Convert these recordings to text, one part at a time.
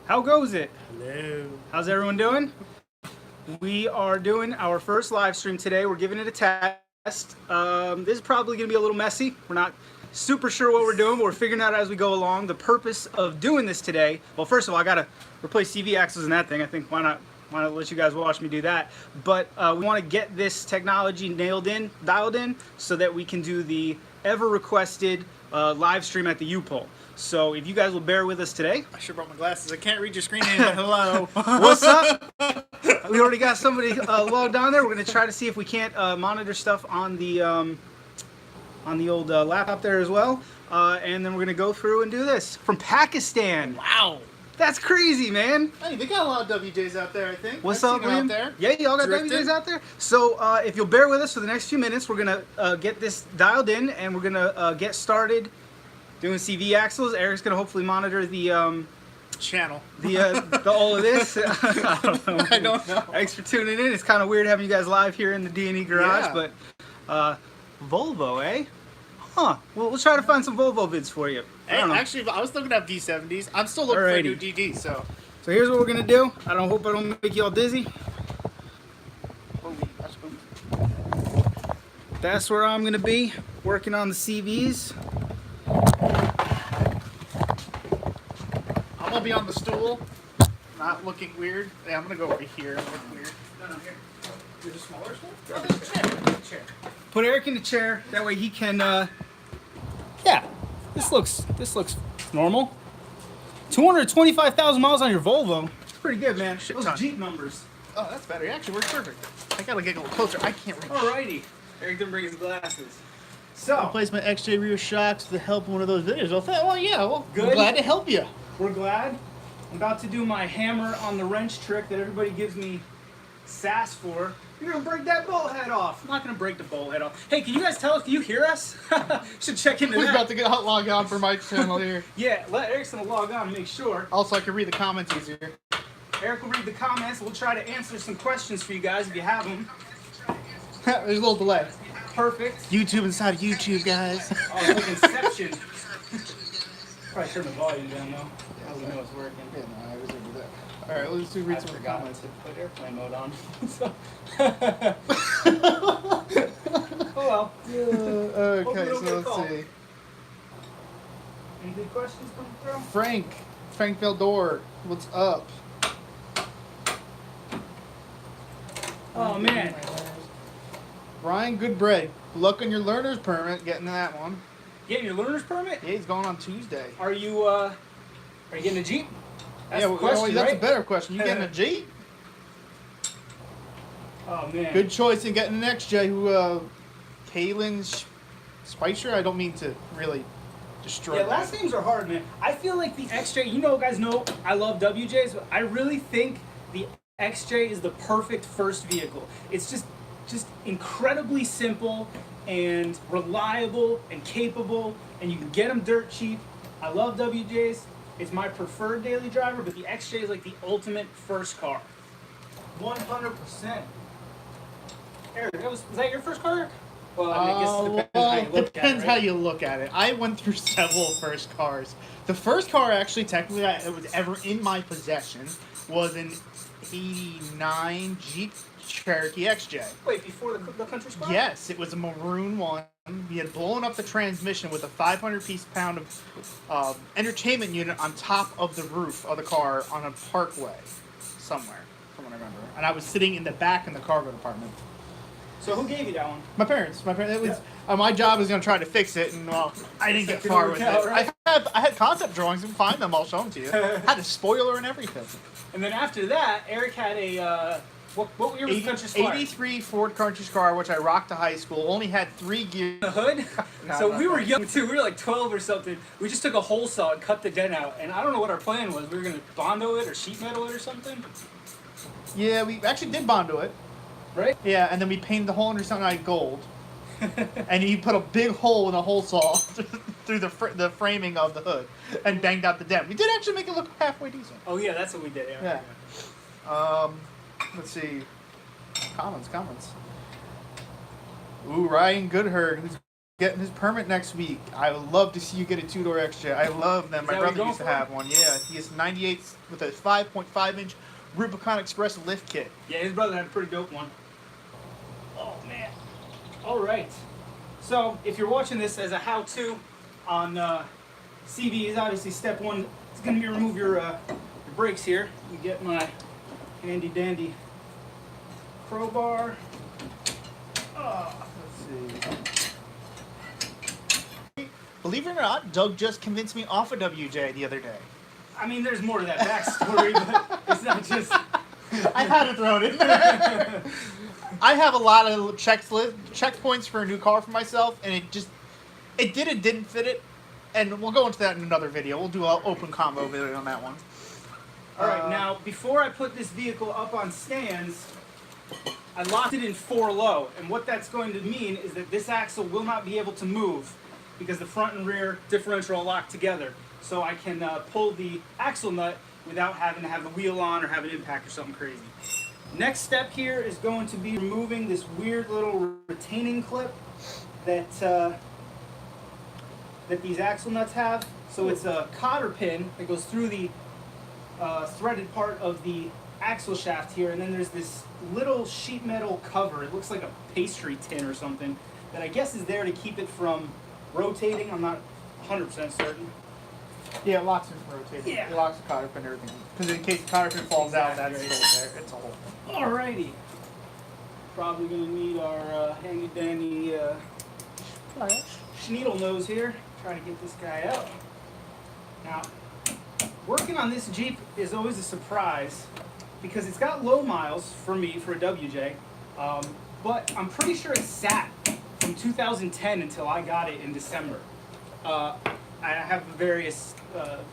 How goes it? Hello. How's everyone doing? We are doing our first live stream today. We're giving it a test. This is probably going to be a little messy. We're not super sure what we're doing, but we're figuring out as we go along. The purpose of doing this today, well, first of all, I got to replace CV axles in that thing. I think why not let you guys watch me do that. But we want to get this technology dialed in, so that we can do the ever requested live stream at the U-Pole. So if you guys will bear with us today. I sure brought my glasses. I can't read your screen name, but hello. What's up? We already got somebody logged on there. We're going to try to see if we can't monitor stuff on the old laptop there as well. And then we're going to go through and do this. From Pakistan. Wow. That's crazy, man. Hey, they got a lot of WJs out there, I think. What's up, Liam? Out there. Yeah, y'all got Drifting. WJs out there? So if you'll bear with us for the next few minutes, we're going to get this dialed in, and we're going to get started doing CV axles. Eric's going to hopefully monitor the channel. The all of this. I don't know. I don't know. Thanks for tuning in. It's kind of weird having you guys live here in the D&E garage, Yeah. but Volvo, eh? Huh. Well, we'll try to find some Volvo vids for you. Hey, actually, I was looking up D70s. I'm still looking for a new DD, so. So here's what we're gonna do. Hope I don't make you all dizzy. That's where I'm gonna be working on the CVs. I'm gonna be on the stool, not looking weird. Yeah, I'm gonna go over here and look weird. No, here. There's a smaller stool? Oh, there's a chair. Chair. Put Eric in the chair. That way he can. Yeah. This looks normal. 225,000 miles on your Volvo. It's pretty good, man. Shit Those ton. Jeep numbers. Oh, that's better. It actually works perfect. I gotta get a little closer. I can't reach. Alrighty. Eric didn't bring his glasses. I So, replaced my XJ rear shocks with the help of one of those videos. Well, yeah. Well, Good. I'm glad to help you. we're glad. I'm about to do my hammer on the wrench trick that everybody gives me sass for. You're gonna break that bolt head off. I'm not gonna break the bolt head off. Hey, can you guys tell us? Can you hear us? Should check into We're that. about to get log on for my channel here. Yeah, let Eric's gonna log on and make sure. Also, I can read the comments easier. Eric will read the comments. We'll try to answer some questions for you guys if you have them. There's a little delay. Perfect. YouTube inside of YouTube, guys. Oh, it's like Inception. Probably turn the volume down though. How do we know it's working? Yeah, no, I was over there. All right, let's do read some comments. to put airplane mode on. So. Oh well. Okay, don't so get let's called. see. Any good questions coming through? Frank Veldor, what's up? Oh man. Ryan Goodbread, good luck on your learner's permit, getting that one. Getting your learner's permit? Yeah, he's going on Tuesday. Are you getting a Jeep? That's the Well, question, that's right? a better question. You getting a Jeep? Oh man. Good choice in getting an XJ. Who, Kalen Spicer? I don't mean to really destroy Yeah, that. last names are hard, man. I feel like the XJ, you guys know I love WJs, but I really think the XJ is the perfect first vehicle. It's just incredibly simple and reliable and capable, and you can get them dirt cheap. I love WJs. It's my preferred daily driver, but the XJ is like the ultimate first car. 100%. Eric, was that your first car? Well, I guess it Depends how you look at it. I went through several first cars. The first car, actually, technically, that was ever in my possession was an '89 Jeep Cherokee XJ. Wait, before the country squad? Yes, it was a maroon one. We had blown up the transmission with a 500-pound of entertainment unit on top of the roof of the car on a parkway somewhere, from what I remember. And I was sitting in the back in the cargo department. So who gave you that one? My parents. It was my job was going to try to fix it, and well, I didn't get Second far with it. workout, right? I had concept drawings. You can find them. I'll show them to you. Had a spoiler and everything. And then after that, Eric had a what year was the country squad? 83 Ford Country Scar, which I rocked to high school. Only had 3 gears. The hood. So we were young too. We were like 12 or something. We just took a hole saw and cut the dent out. And I don't know what our plan was. We were gonna Bondo it or sheet metal it or something. Yeah, we actually did Bondo it. Right? Yeah, and then we painted the hole under something gold. And he put a big hole in the hole saw through the framing of the hood and banged out the dent. We did actually make it look halfway decent. Oh yeah, that's what we did. Yeah. Let's see. Comments. Ooh, Ryan Goodherd, who's getting his permit next week. I would love to see you get a 2-door XJ. I love them. My that what brother you're used to going for? have one. Yeah, he has 98 with a 5.5-inch Rubicon Express lift kit. Yeah, his brother had a pretty dope one. Oh man. All right. So if you're watching this as a how-to on CVs, obviously step one is going to be remove your brakes here. You get my handy dandy crowbar. Let's see. Believe it or not, Doug just convinced me off a WJ the other day. I mean, there's more to that backstory, but it's not just. I had to throw it in there. I have a lot of checkpoints for a new car for myself, and it didn't fit it. And we'll go into that in another video. We'll do an open combo video on that one. All right, now before I put this vehicle up on stands, I locked it in 4 low, and what that's going to mean is that this axle will not be able to move because the front and rear differential are locked together. So I can pull the axle nut without having to have the wheel on or have an impact or something crazy. Next step here is going to be removing this weird little retaining clip that that these axle nuts have. So it's a cotter pin that goes through the threaded part of the axle shaft here, and then there's this little sheet metal cover. It looks like a pastry tin or something that I guess is there to keep it from rotating. I'm not 100% certain. Yeah, it locks it from rotating. Yeah. It locks the cotter pin and everything. Because in case the cotter pin falls out, that's Exactly. still there. It's a whole thing. Alrighty. Probably gonna need our handy dandy Schneedle nose here. Try to get this guy out. Now, working on this Jeep is always a surprise because it's got low miles for me for a WJ, but I'm pretty sure it sat from 2010 until I got it in December. I have various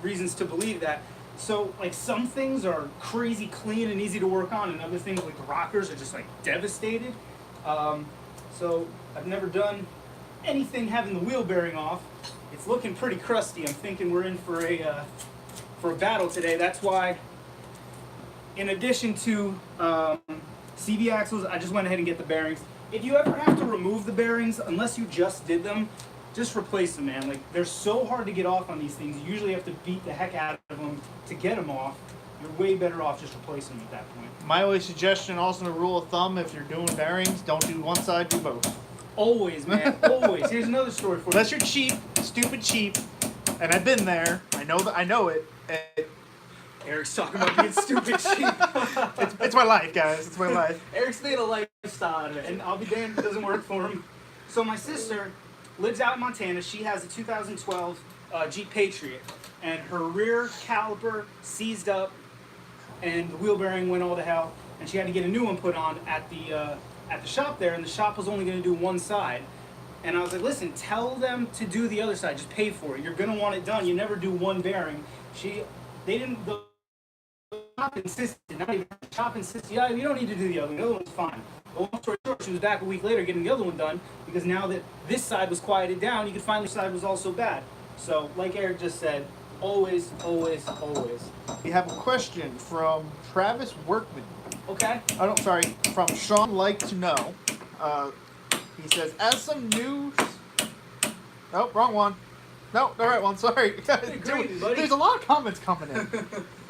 reasons to believe that. So, like, some things are crazy clean and easy to work on, and other things, like the rockers, are just like devastated. So I've never done anything having the wheel bearing off. It's looking pretty crusty. I'm thinking we're in for a battle today. That's why, in addition to CV axles, I just went ahead and get the bearings. If you ever have to remove the bearings, unless you just did them, just replace them, man. Like, they're so hard to get off on these things. You usually have to beat the heck out of them to get them off. You're way better off just replacing them at that point. My only suggestion, also a rule of thumb, if you're doing bearings, don't do one side, do both. Always, man. Always. Here's another story for you. Unless you're cheap, stupid cheap, and I've been there. I know it. Eric's talking about being stupid cheap. It's my life, guys. It's my life. Eric's made a lifestyle out of it, and I'll be damned if it doesn't work for him. So my sister lives out in Montana. She has a 2012 Jeep Patriot, and her rear caliper seized up, and the wheel bearing went all to hell, and she had to get a new one put on at the shop there, and the shop was only going to do one side. And I was like, listen, tell them to do the other side. Just pay for it. You're going to want it done. You never do one bearing. The shop insisted, not even the shop insisted, yeah, you don't need to do the other one. The other one's fine. But long story short, she was back a week later getting the other one done because now that this side was quieted down, you could find the side was also bad. So, like Eric just said, always, always, always. We have a question from Travis Workman. Okay. Oh, no, sorry. From Sean Like to Know. He says, as some news... Oh, wrong one. No, the right one. Sorry. Hey, great, buddy. There's a lot of comments coming in.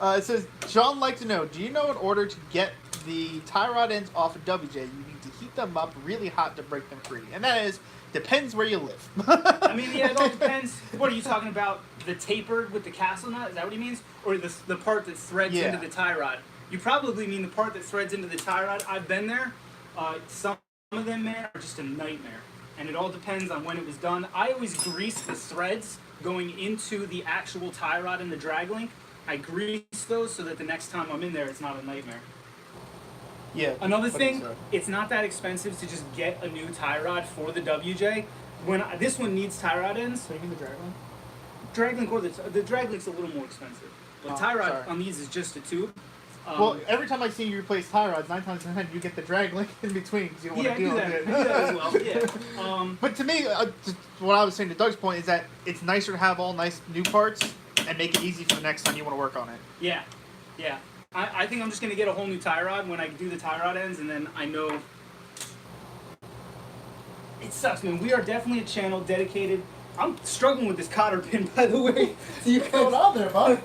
It says, Sean Like to Know, do you know in order to get the tie rod ends off a WJ, you need to heat them up really hot to break them free? And that is, depends where you live. I mean, yeah, it all depends. What are you talking about? The tapered with the castle nut? Is that what he means? Or the part that threads into the tie rod? You probably mean the part that threads into the tie rod. I've been there. Some of them, man, are just a nightmare. And it all depends on when it was done. I always grease the threads going into the actual tie rod and the drag link. I grease those so that the next time I'm in there, it's not a nightmare. Yeah. Another thing, it's not that expensive to just get a new tie rod for the WJ. This one needs tie rod ends. So you mean the drag link? Drag link or the drag link's a little more expensive. But tie rod on these is just a tube. Well, every time I see you replace tie rods, 9 times out of 10 you get the drag link in between because you don't want to deal with it. I do that as well. Yeah. But to me, what I was saying to Doug's point is that it's nicer to have all nice new parts and make it easy for the next time you want to work on it. Yeah, yeah. I think I'm just gonna get a whole new tie rod when I do the tie rod ends, and then I know. It sucks, man. We are definitely a channel dedicated. I'm struggling with this cotter pin, by the way. You going on there, bud?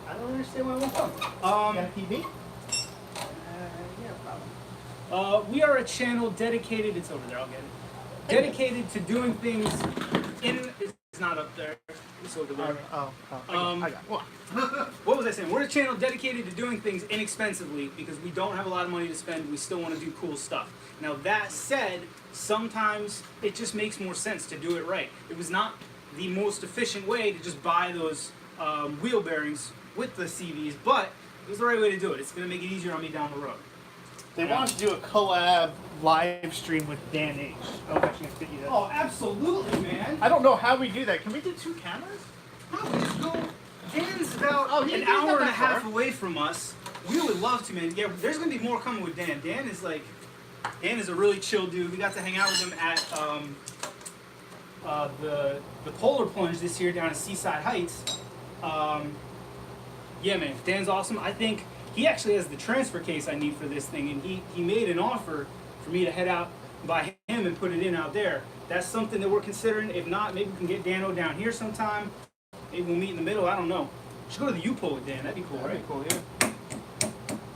I don't understand where I went from. Got a PB? Yeah, probably. We are a channel dedicated. It's over there. I'll get it. Dedicated to doing things in. It's not up there. It's over there. I got it. What was I saying? We're a channel dedicated to doing things inexpensively because we don't have a lot of money to spend. We still want to do cool stuff. Now that said, sometimes it just makes more sense to do it right. It was not the most efficient way to just buy those wheel bearings with the CVs, but it was the right way to do it. It's going to make it easier on me down the road. They wanted to do a collab live stream with D&E. I hope that's going to fit you. Oh, absolutely, man. I don't know how we do that. Can we do 2 cameras? No, we just go. Dan's about he's an not hour and a that half far. away from us. We would love to, man. Yeah, there's gonna be more coming with Dan. Dan is a really chill dude. We got to hang out with him at the Polar Plunge this year down at Seaside Heights. Yeah, man, Dan's awesome. I think he actually has the transfer case I need for this thing, and he made an offer for me to head out by him and put it in out there. That's something that we're considering. If not, maybe we can get Dano down here sometime. Maybe we'll meet in the middle. I don't know. Should go to the U-Pull with Dan. That'd be cool, right? Cool, yeah.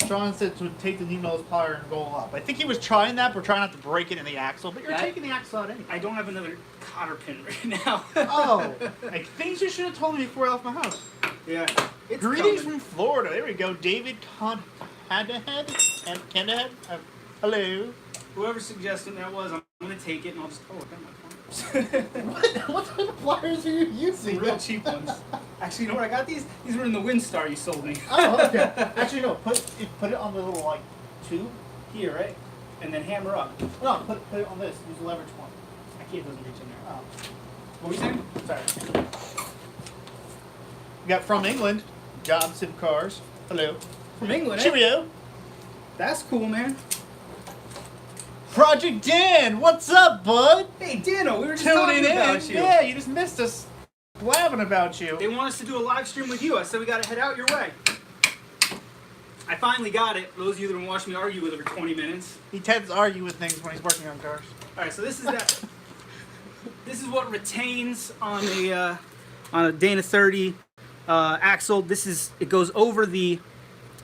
Sean said to take the Nemo's plier and roll up. I think he was trying that, but trying not to break it in the axle. But you're taking the axle out anyway. I don't have another cotter pin right now. Oh, I think you should have told me before I left my house. Yeah. It's Greetings coming. from Florida. There we go. David Candahead. Hello. Whoever suggested that was, I'm going to take it and I'll just... Oh, I got my pliers. What type of pliers are you using? Real cheap ones. Actually, you know where I got these? These were in the Windstar you sold me. Oh, okay. Actually, no. Put it on the little tube. Here, right? And then hammer up. No, put it on this. Use the leverage one. I can't, it doesn't reach in there. Oh. What were you saying? Sorry. We got from England, Johnson Cars. Hello. From England, eh? Cheerio. That's cool, man. Project Dan, what's up, bud? Hey, Dano, we were just Tuning talking in. about you. Yeah, you just missed us blabbing about you. They want us to do a live stream with you. I said we got to head out your way. I finally got it. For those of you that have been watching me argue with it for 20 minutes. He tends to argue with things when he's working on cars. All right, so this is that. This is what retains on a Dana 30 axle. It goes over the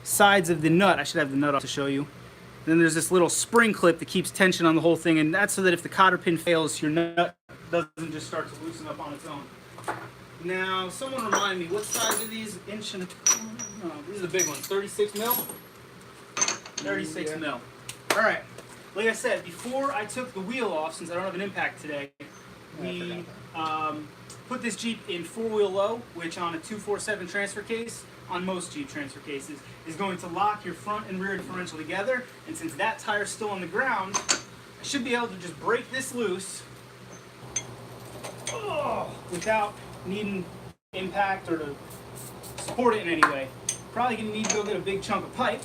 sides of the nut. I should have the nut off to show you. And then there's this little spring clip that keeps tension on the whole thing, and that's so that if the cotter pin fails, your nut doesn't just start to loosen up on its own. Now, someone remind me, what size are these? Inch and no, these are the big ones. 36 mil. 36 mil. All right. Like I said, before I took the wheel off, since I don't have an impact today, we put this Jeep in 4-wheel low, which on a 247 transfer case, on most Jeep transfer cases, is going to lock your front and rear differential together. And since that tire's still on the ground, I should be able to just break this loose without needing impact or to support it in any way. Probably gonna need to go get a big chunk of pipe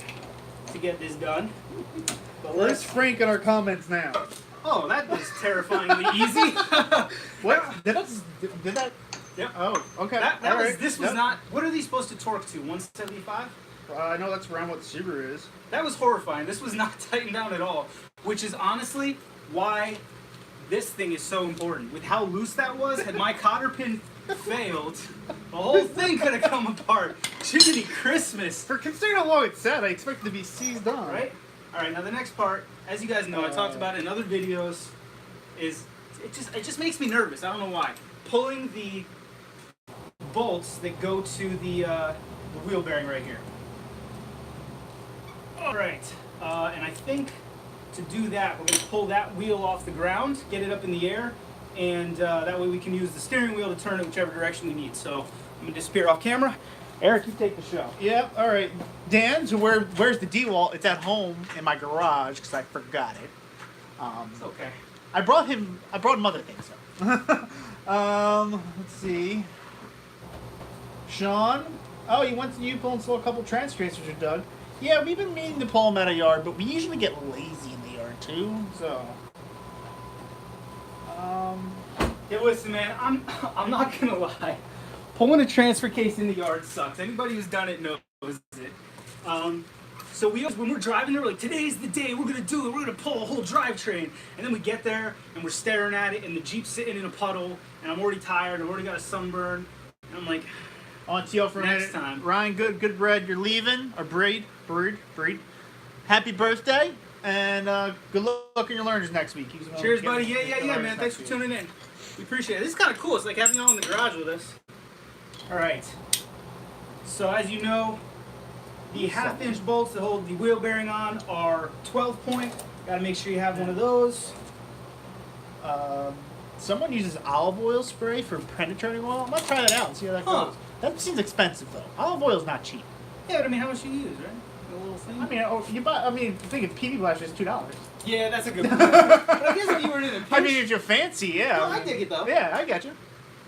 to get this done. But Where's Frank in our comments now? Oh, that was terrifyingly easy. What? Did that? Yep. Oh, okay. This was not. What are these supposed to torque to? 175? I know that's around what the Subaru is. That was horrifying. This was not tightened down at all, which is honestly why this thing is so important. With how loose that was, had my cotter pin failed, the whole thing could have come apart. Jiminy Christmas. For considering how long it sat, I expect it to be seized on. Right? All right. Now the next part, as you guys know, I talked about it in other videos, is it just makes me nervous. I don't know why. Pulling the bolts that go to the wheel bearing right here. All right, and I think to do that, we're going to pull that wheel off the ground, get it up in the air, and that way we can use the steering wheel to turn it whichever direction we need. So I'm going to disappear off camera. Eric, you take the show. Yep. All right. Dan, so where's the D-wall? It's at home in my garage because I forgot it. It's okay. I brought him other things. So. Let's see. Sean. Oh, he went to U-Pull and saw a couple trans tracers are dug. Yeah, we've been meaning to pull them out of yard, but we usually get lazy in the yard too. So. Yeah, listen, man. I'm not gonna lie. Pulling a transfer case in the yard sucks. Anybody who's done it knows it. So when we're driving there, we're like, today's the day, we're gonna do it, we're gonna pull a whole drivetrain. And then we get there and we're staring at it and the Jeep's sitting in a puddle and I'm already tired, I've already got a sunburn. And I'm like, On to you for next time. Ryan, good bread, you're leaving, or breed. Happy birthday, and good luck in your learners next week. Cheers, buddy. Yeah, man. Thanks for tuning in. We appreciate it. This is kind of cool. It's like having y'all in the garage with us. All right. So as you know, the half-inch bolts that hold the wheel bearing on are 12-point. Got to make sure you have one of those. Someone uses olive oil spray for penetrating oil. I'm gonna try that out and see how that goes. That seems expensive though. Olive oil's not cheap. Yeah, but I mean, how much do you use, right? A little thing. I mean, the thing of PB Blaster is $2. Yeah, that's a good point. But I guess if you were in a pinch, I mean, if you're fancy, yeah. No, I dig it though. Yeah, I got you.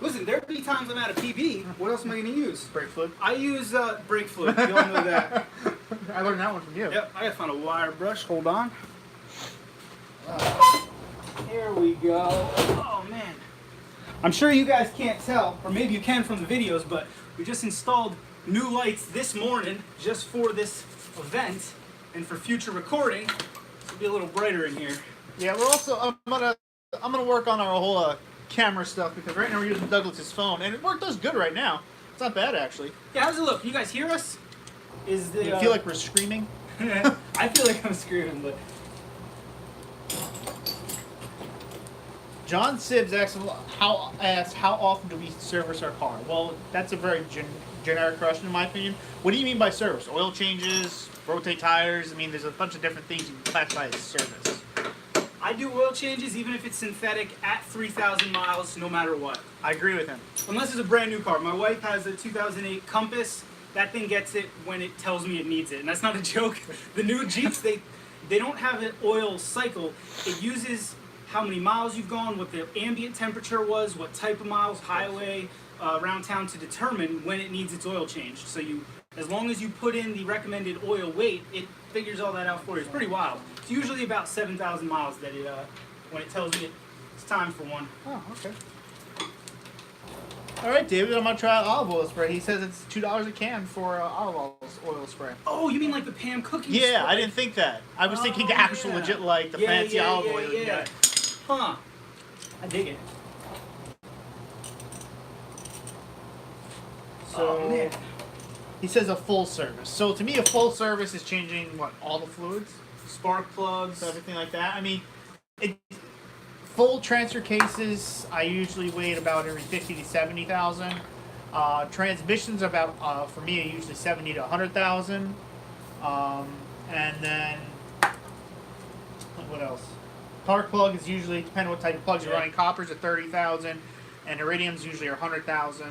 Listen, there'd be times I'm out of PB. What else am I gonna use? Brake fluid. I use brake fluid. You all know that. I learned that one from you. Yep, I gotta find a wire brush. Hold on. Here we go. Oh man. I'm sure you guys can't tell, or maybe you can from the videos, but we just installed new lights this morning just for this event and for future recording. It'll be a little brighter in here. Yeah, we're also I'm gonna work on our whole camera stuff because right now we're using Douglas's phone and it does good right now. It's not bad actually. Yeah, how's it look? Can you guys hear us? Is the You feel like we're screaming? I feel like I'm screaming, but John Sibbs asks how often do we service our car? Well, that's a very generic question in my opinion. What do you mean by service? Oil changes, rotate tires? I mean, there's a bunch of different things you can classify as service. I do oil changes even if it's synthetic at 3,000 miles, no matter what. I agree with him. Unless it's a brand new car. My wife has a 2008 Compass. That thing gets it when it tells me it needs it, and that's not a joke. The new Jeeps, they don't have an oil cycle. It uses how many miles you've gone, what the ambient temperature was, what type of miles, highway, around town, to determine when it needs its oil changed. So as long as you put in the recommended oil weight, it figures all that out for you. It's pretty wild. It's usually about 7,000 miles that when it tells me it's time for one. Oh, okay. All right, David, I'm gonna try olive oil spray. He says it's $2 a can for olive oil spray. Oh, you mean like the Pam cooking spray? Yeah, I didn't think that. I was thinking actual legit, like the fancy olive oil. Yeah. Huh. I dig it. So, man. He says a full service. So to me, a full service is changing what, all the fluids, Spark plugs, everything like that. I mean, full transfer cases, I usually wait about every 50 to 70,000. Transmissions about for me are usually 70 to 100,000. And then what else? Spark plug is usually, depending on what type of plugs you're running. Coppers are 30,000, and iridiums usually are 100,000.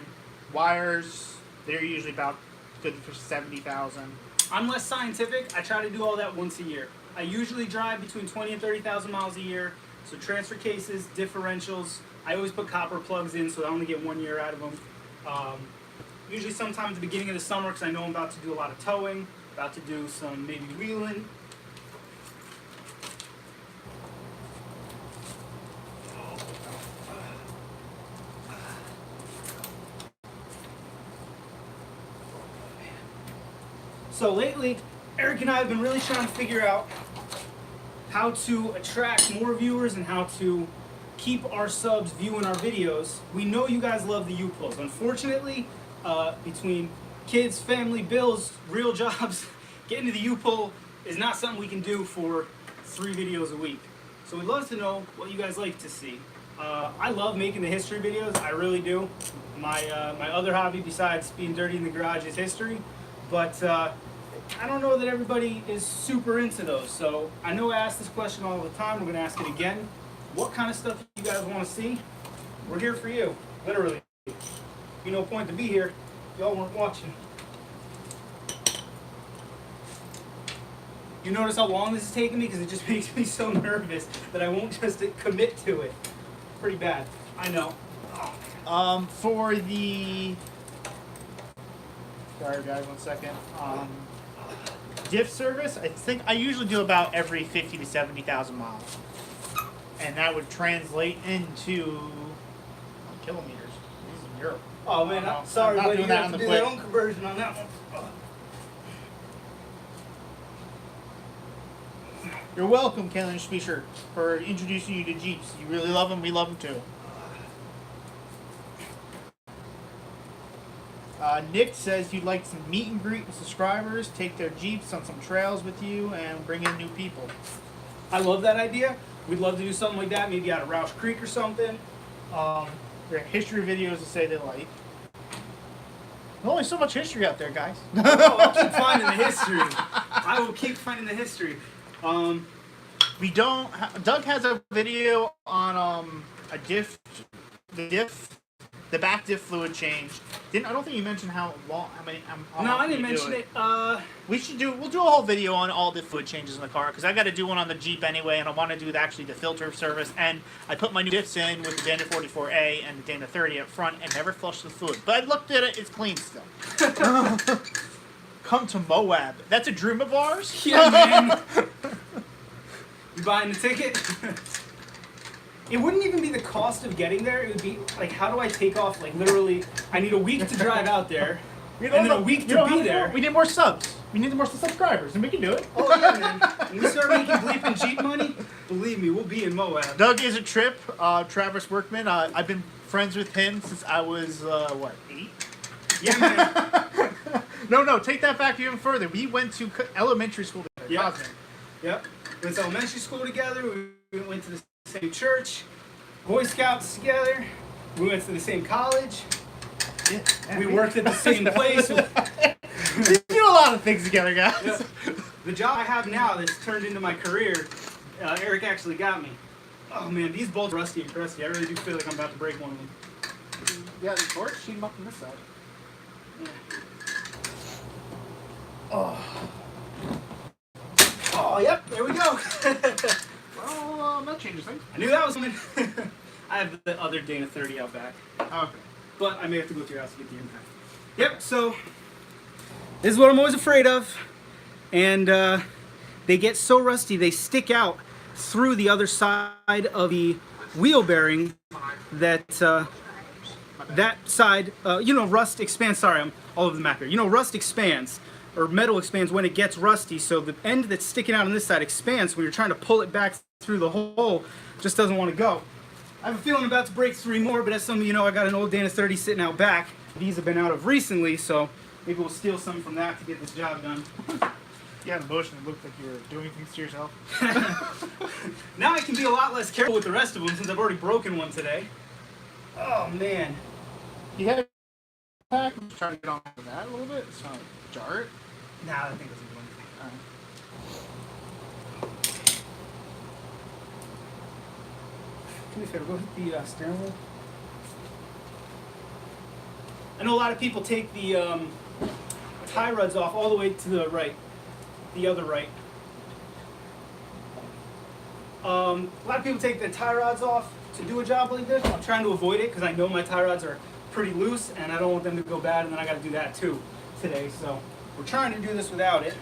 Wires, they're usually about good for 70,000. I'm less scientific. I try to do all that once a year. I usually drive between 20 and 30,000 miles a year. So transfer cases, differentials, I always put copper plugs in so I only get 1 year out of them. Usually sometime at the beginning of the summer because I know I'm about to do a lot of towing, about to do some maybe wheeling. So lately, Eric and I have been really trying to figure out how to attract more viewers and how to keep our subs viewing our videos. We know you guys love the U-pulls. Unfortunately, between kids, family, bills, real jobs, getting to the U-pull is not something we can do for 3 videos a week. So we'd love to know what you guys like to see. I love making the history videos, I really do. My other hobby besides being dirty in the garage is history, but I don't know that everybody is super into those. So I know I ask this question all the time, we're gonna ask it again. What kind of stuff you guys wanna see? We're here for you, literally. You no point to be here, y'all weren't watching. You notice how long this is taking me? Because it just makes me so nervous that I won't just commit to it. Pretty bad, I know. For the... Sorry guys, 1 second. Diff service, I think I usually do about every 50 to 70,000 miles. And that would translate into kilometers. This is in Europe. Oh man, I'm sorry, I'm not buddy. doing You that have on to the do clip. that own conversion on that one. You're welcome, D&E Shirts, for introducing you to Jeeps. You really love them. We love them too. Nick says you'd like some meet and greet with subscribers, take their Jeeps on some trails with you, and bring in new people. I love that idea. We'd love to do something like that, maybe out of Roush Creek or something. Their history videos to say they like. There's only so much history out there, guys. Oh, I'll keep finding the history. I will keep finding the history. We don't. Doug has a video on a diff, the back diff fluid change. I don't think you mentioned how long. No, I didn't mention it. We'll do a whole video on all the fluid changes in the car because I got to do one on the Jeep anyway, and I want to do actually the filter service. And I put my new diffs in with the Dana 44A and the Dana 30 up front, and never flushed the fluid. But I looked at it; it's clean still. Come to Moab. That's a dream of ours. Yeah, man. You buying the ticket? It wouldn't even be the cost of getting there. It would be like, how do I take off? Like, literally, I need a week to drive out there, and then a week to be there. We need more subs. We need more subscribers, and we can do it. Oh yeah, man. When we start making bleeping Jeep money, believe me, we'll be in Moab. Doug is a trip. Travis Workman. I've been friends with him since I was 8? Yeah, man. No, take that back even further. We went to elementary school together. Yep. We went to elementary school together. We went to the same church. Boy Scouts together. We went to the same college. Yeah, we worked at the same place. We do a lot of things together, guys. Yep. The job I have now that's turned into my career, Eric actually got me. Oh man, these bolts are rusty and crusty. I really do feel like I'm about to break one of them. Yeah, the torch, sheet them up on this side. Yeah. Oh, yep, there we go. Well, that changes things. I knew that was coming. I have the other Dana 30 out back. Okay. But I may have to go to your house to get the impact. Yep, so this is what I'm always afraid of. And they get so rusty, they stick out through the other side of the wheel bearing that that side, rust expands. Sorry, I'm all over the map here. Rust expands, or metal expands when it gets rusty, so the end that's sticking out on this side expands. When you're trying to pull it back through the hole, just doesn't want to go. I have a feeling I'm about to break 3 more, but as some of you know, I got an old Dana 30 sitting out back. These have been out of recently, so maybe we'll steal some from that to get this job done. Yeah, the motion, it looked like you were doing things to yourself. Now I can be a lot less careful with the rest of them since I've already broken one today. Oh, man. You have a pack? I'm just trying to get on that a little bit. It's trying to jar it. Nah, I think that's a good one. All right. Do me a favor, go hit the steering wheel. I know a lot of people take the tie rods off all the way to the right, the other right. A lot of people take the tie rods off to do a job like this. I'm trying to avoid it because I know my tie rods are pretty loose and I don't want them to go bad, and then I got to do that too today. So we're trying to do this without it.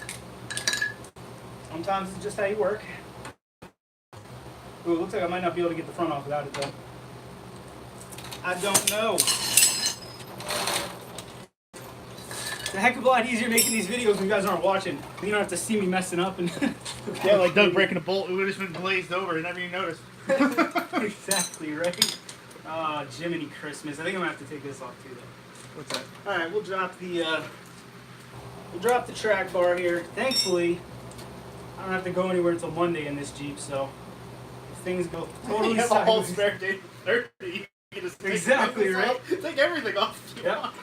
Sometimes it's just how you work. Ooh, it looks like I might not be able to get the front off without it though. I don't know. It's a heck of a lot easier making these videos when you guys aren't watching. You don't have to see me messing up and yeah, like Doug breaking a bolt, it would have just been glazed over and never even noticed. Exactly, right? Oh, Jiminy Christmas. I think I'm gonna have to take this off too though. What's that? Alright, we'll drop the track bar here. Thankfully, I don't have to go anywhere until Monday in this Jeep, so if things go totally you have a whole sideways. spare day 30. You can just take Exactly, everything right? off. Take everything off. if you Yep. want.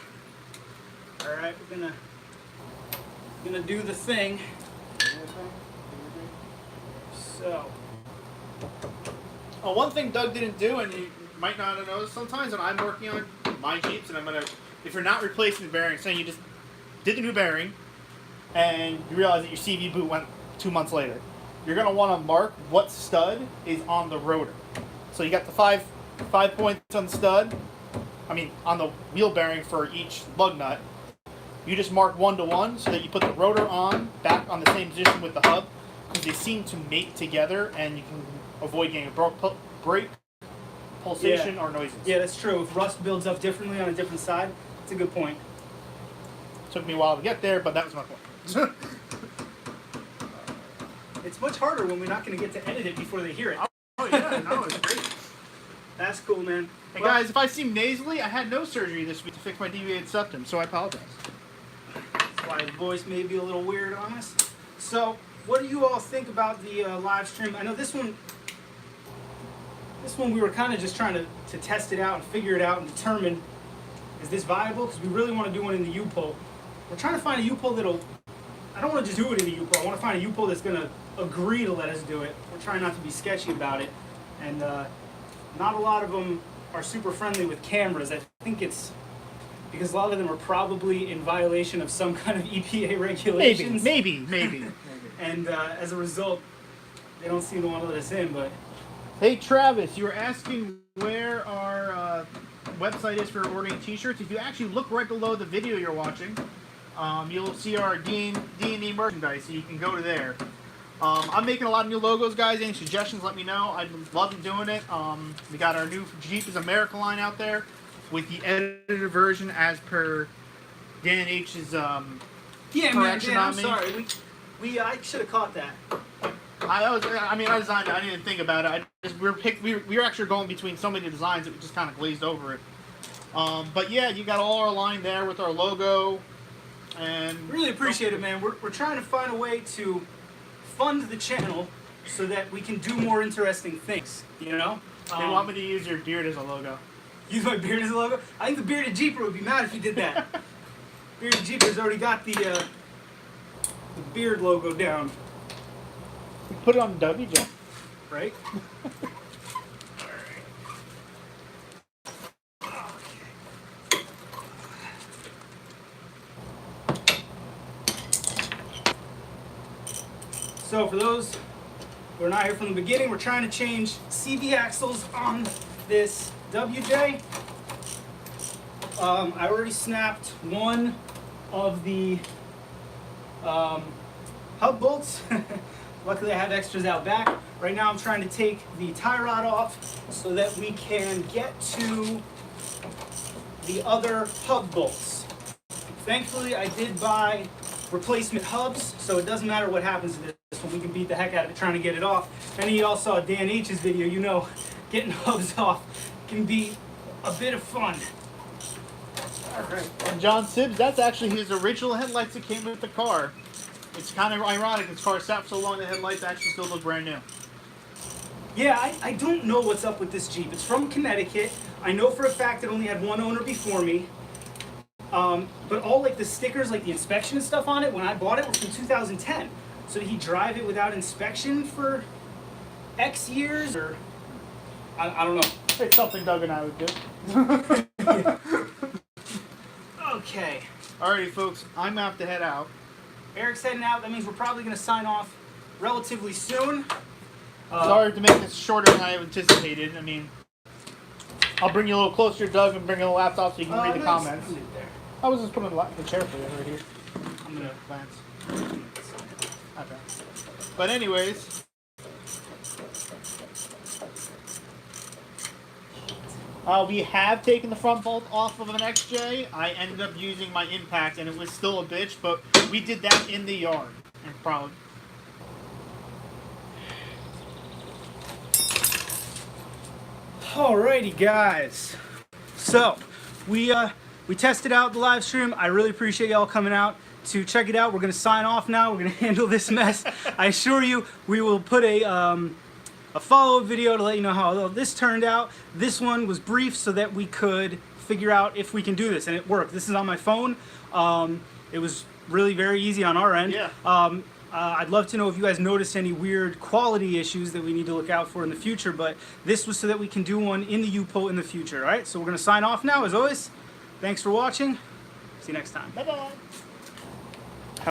Alright, we're gonna do the thing. So Oh, one thing Doug didn't do, and you might not have noticed, sometimes when I'm working on my Jeeps, and if you're not replacing the bearing, saying you just did the new bearing, and you realize that your CV boot went 2 months later, you're going to want to mark what stud is on the rotor. So you got the five points on the stud, on the wheel bearing for each lug nut. You just mark 1 to 1 so that you put the rotor back on the same position with the hub, because they seem to mate together, and you can avoid getting a brake pulsation or noises. yeah, that's true. If rust builds up differently on a different side, it's a good point. Took me a while to get there, but that was my point. It's much harder when we're not going to get to edit it before they hear it. Oh yeah, no, it's great. That's cool, man. Hey Well, guys, if I seem nasally, I had no surgery this week to fix my deviated septum, so I apologize. that's why the voice may be a little weird on us. So, what do you all think about the live stream? I know this one we were kind of just trying to test it out and figure it out and determine, is this viable? Because we really want to do one in the U-pole. We're trying to find a U-pole that'll, I don't want to just do it in the U-pole. I want to find a U-pole that's going to agree to let us do it. We're trying not to be sketchy about it. And not a lot of them are super friendly with cameras. I think it's because a lot of them are probably in violation of some kind of EPA regulations. Maybe. And as a result, they don't seem to want to let us in. But Hey Travis, you were asking where our website is for ordering t-shirts. If you actually look right below the video you're watching, you'll see our D&E merchandise, so you can go to there. I'm making a lot of new logos, guys. Any suggestions, let me know. I'd love doing it. We got our new Jeep is America line out there with the edited version as per Dan H's yeah, man, correction Dan, on I'm me. sorry. I should have caught that. I designed it. I didn't even think about it. We were actually going between so many designs that we just kind of glazed over it. But yeah, you got all our line there with our logo. And Really appreciate it, man. We're trying to find a way to fund the channel so that we can do more interesting things, you know? they want me to use your beard as a logo. Use my beard as a logo? I think the bearded Jeeper would be mad if you did that. Bearded Jeeper's already got the beard logo down, Put it on WJ. right? So for those who are not here from the beginning, we're trying to change CV axles on this WJ. I already snapped one of the hub bolts. Luckily I have extras out back. Right now I'm trying to take the tie rod off so that we can get to the other hub bolts. Thankfully I did buy replacement hubs, so it doesn't matter what happens to this one. We can beat the heck out of it trying to get it off. If any of y'all saw Dan H's video, you know getting hubs off can be a bit of fun. Alright. And John Sibbs, that's actually his original headlights that came with the car. It's kind of ironic. This car sat for so long, the headlights actually still look brand new. Yeah, I don't know what's up with this Jeep. It's from Connecticut. I know for a fact it only had one owner before me. But all like the stickers, like the inspection and stuff on it, when I bought it, was from 2010. So did he drive it without inspection for X years, or I don't know. It's something Doug and I would do. Okay, Alrighty, folks, I'm gonna have to head out. Eric's heading out. That means we're probably going to sign off relatively soon. Sorry to make this shorter than I anticipated. I mean, I'll bring you a little closer, Doug, and bring in the laptop so you can read the comments. Leave it there. I was just putting the chair for you right here. I'm gonna Glance. Okay. But anyways, we have taken the front bolt off of an XJ. I ended up using my impact, and it was still a bitch, but we did that in the yard. And probably. Alrighty, guys. So we tested out the live stream. I really appreciate y'all coming out to check it out. We're gonna sign off now. We're gonna handle this mess. I assure you, we will put a follow-up video to let you know how this turned out. This one was brief so that we could figure out if we can do this, and it worked. This is on my phone. It was really very easy on our end. Yeah. I'd love to know if you guys noticed any weird quality issues that we need to look out for in the future, but this was so that we can do one in the U-Pole in the future, all right? So we're going to sign off now, as always. Thanks for watching. See you next time. Bye-bye.